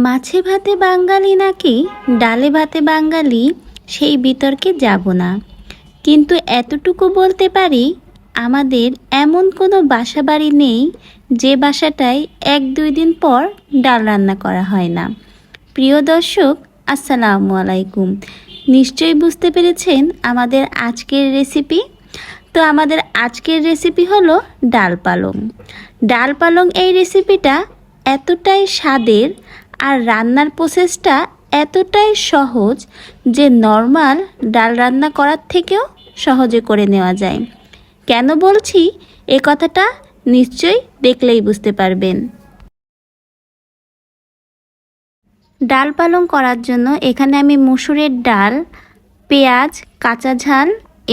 মাছে ভাতে বাঙালি নাকি ডালে ভাতে বাঙালি, সেই বিতর্কে যাব না। কিন্তু এতটুকু বলতে পারি, আমাদের এমন কোনো বাসা বাড়ি নেই যে বাসাটায় 1-2 দিন পর ডাল রান্না করা হয় না। প্রিয় দর্শক, আসসালামু আলাইকুম। নিশ্চয়ই বুঝতে পেরেছেন আমাদের আজকের রেসিপি। তো আমাদের আজকের রেসিপি হলো ডাল পালং। ডাল পালং এই রেসিপিটা এতটাই স্বাদের আর রান্নার প্রসেসটা এতটাই সহজ যে নর্মাল ডাল রান্না করার থেকেও সহজে করে নেওয়া যায়। কেন বলছি এ কথাটা নিশ্চয়ই দেখলেই বুঝতে পারবেন। ডাল পালং করার জন্য এখানে আমি মসুরের ডাল, পেঁয়াজ, কাঁচা ঝাল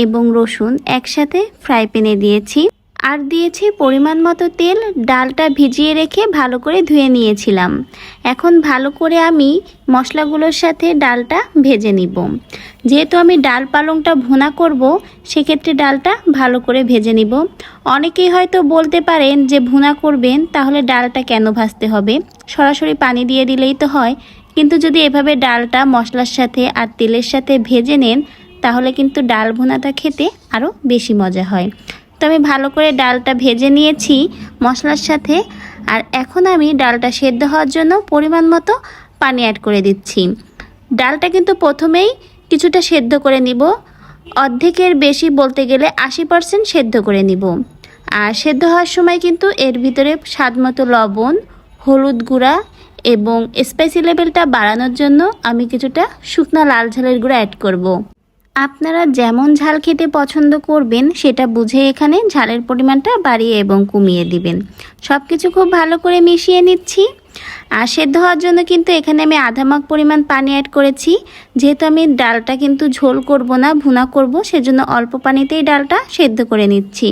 এবং রসুন একসাথে ফ্রাই প্যানে দিয়েছি, আর দিয়েছি পরিমাণ মতো তেল। ডালটা ভিজিয়ে রেখে ভালো করে ধুয়ে নিয়েছিলাম। এখন ভালো করে আমি মশলাগুলোর সাথে ডালটা ভেজে নিব। যেহেতু আমি ডাল পালংটা ভুনা করব, সেক্ষেত্রে ডালটা ভালো করে ভেজে নিব। অনেকেই হয়তো বলতে পারেন যে ভুনা করবেন তাহলে ডালটা কেন ভাজতে হবে, সরাসরি পানি দিয়ে দিলেই তো হয়। কিন্তু যদি এভাবে ডালটা মশলার সাথে আর তেলের সাথে ভেজে নেন তাহলে কিন্তু ডাল ভুনাটা খেতে আরও বেশি মজা হয়। তো আমি ভালো করে ডালটা ভেজে নিয়েছি মশলার সাথে, আর এখন আমি ডালটা সেদ্ধ হওয়ার জন্য পরিমাণ মতো পানি অ্যাড করে দিচ্ছি। ডালটা কিন্তু প্রথমেই কিছুটা সেদ্ধ করে নিব, অর্ধেকের বেশি বলতে গেলে 80% সেদ্ধ করে নিব। আর সেদ্ধ হওয়ার সময় কিন্তু এর ভিতরে স্বাদমতো লবণ, হলুদ গুঁড়া এবং স্পাইসি লেভেলটা বাড়ানোর জন্য আমি কিছুটা শুকনো লাল ঝালের গুঁড়া অ্যাড করব। আপনারা যেমন ঝাল খেতে পছন্দ করবেন সেটা বুঝে এখানে ঝালের পরিমাণটা বাড়িয়ে এবং কমিয়ে দিবেন। সব কিছু খুব ভালো করে মিশিয়ে নিচ্ছি। আর সেদ্ধ হওয়ার জন্য কিন্তু এখানে আমি আধা মগ পরিমাণ পানি অ্যাড করেছি। যেহেতু আমি ডালটা কিন্তু ঝোল করব না, ভুনা করব, সেজন্য অল্প পানিতেই ডালটা সেদ্ধ করে নিচ্ছি।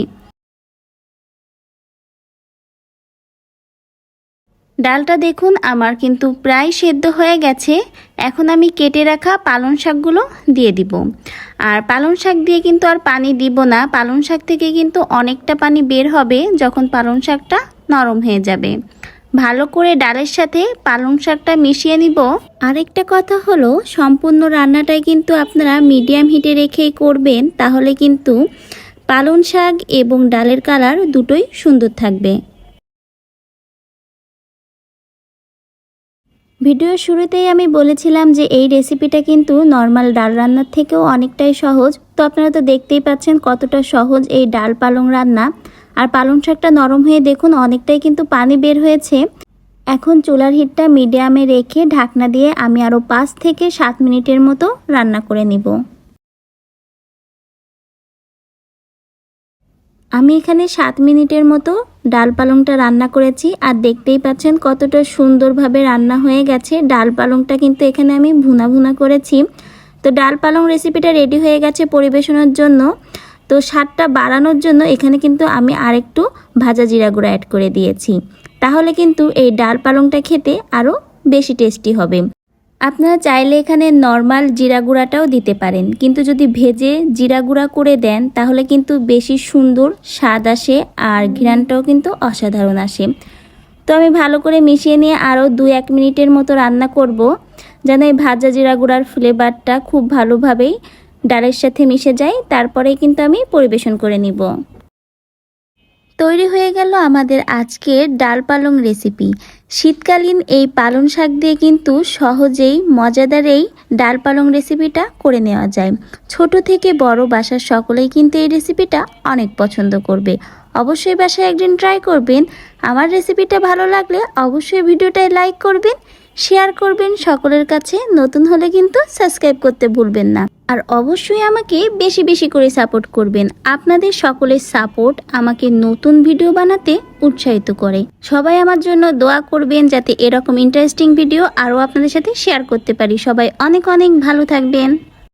ডালটা দেখুন আমার কিন্তু প্রায় সেদ্ধ হয়ে গেছে। এখন আমি কেটে রাখা পালং শাকগুলো দিয়ে দিব। আর পালং শাক দিয়ে কিন্তু আর পানি দিব না, পালং শাক থেকে কিন্তু অনেকটা পানি বের হবে যখন পালং শাকটা নরম হয়ে যাবে। ভালো করে ডালের সাথে পালং শাকটা মিশিয়ে নিব। আরেকটা কথা হলো, সম্পূর্ণ রান্নাটাই কিন্তু আপনারা মিডিয়াম হিটে রেখেই করবেন, তাহলে কিন্তু পালং শাক এবং ডালের কালার দুটোই সুন্দর থাকবে। ভিডিওর শুরুতেই আমি বলেছিলাম যে এই রেসিপিটা কিন্তু নর্মাল ডাল রান্নার থেকেও অনেকটাই সহজ। তো আপনারা তো দেখতেই পাচ্ছেন কতটা সহজ এই ডাল পালং রান্না। আর পালং শাকটা নরম হয়ে দেখুন অনেকটাই কিন্তু পানি বের হয়েছে। এখন চুলার হিটটা মিডিয়ামে রেখে ঢাকনা দিয়ে আমি আরও 5 থেকে 7 মিনিটের মতো রান্না করে নিব। আমি এখানে 7 মিনিটের মতো ডাল পালংটা রান্না করেছি, আর দেখতেই পাচ্ছেন কতটা সুন্দরভাবে রান্না হয়ে গেছে। ডাল পালংটা কিন্তু এখানে আমি ভুনা ভুনা করেছি। তো ডাল পালং রেসিপিটা রেডি হয়ে গেছে পরিবেশনের জন্য। তো স্বাদটা বাড়ানোর জন্য এখানে কিন্তু আমি আরেকটু ভাজা জিরা গুঁড়া অ্যাড করে দিয়েছি, তাহলে কিন্তু এই ডাল পালংটা খেতে আরও বেশি টেস্টি হবে। আপনারা চাইলে এখানে নর্মাল জিরা গুঁড়াটাও দিতে পারেন, কিন্তু যদি ভেজে জিরা গুঁড়া করে দেন তাহলে কিন্তু বেশি সুন্দর স্বাদ আসে আর ঘ্রাণটাও কিন্তু অসাধারণ আসে। তো আমি ভালো করে মিশিয়ে নিয়ে আরও 2-1 মিনিটের মতো রান্না করব, যেন এই ভাজা জিরা গুঁড়ার ফ্লেভারটা খুব ভালোভাবেই ডালের সাথে মিশে যায়। তারপরেই কিন্তু আমি পরিবেশন করে নিব। তৈরি হয়ে গেল আমাদের আজকের ডাল পালং রেসিপি। শীতকালীন এই পালং শাক দিয়ে কিন্তু সহজেই মজাদার এই ডাল পালং রেসিপিটা করে নেওয়া যায়। ছোট থেকে বড় বাসার সকলেই কিন্তু এই রেসিপিটা অনেক পছন্দ করবে। অবশ্যই বাসায় একদিন ট্রাই করবেন। আমার রেসিপিটা ভালো লাগলে অবশ্যই ভিডিওটায় লাইক করবেন, শেয়ার করবেন সকলের কাছে। নতুন হলে কিন্তু সাবস্ক্রাইব করতে ভুলবেন না। আর অবশ্যই আমাকে বেশি বেশি করে সাপোর্ট করবেন। আপনাদের সকলের সাপোর্ট আমাকে নতুন ভিডিও বানাতে উৎসাহিত করে। সবাই আমার জন্য দোয়া করবেন যাতে এরকম ইন্টারেস্টিং ভিডিও আরও আপনাদের সাথে শেয়ার করতে পারি। সবাই অনেক অনেক ভালো থাকবেন।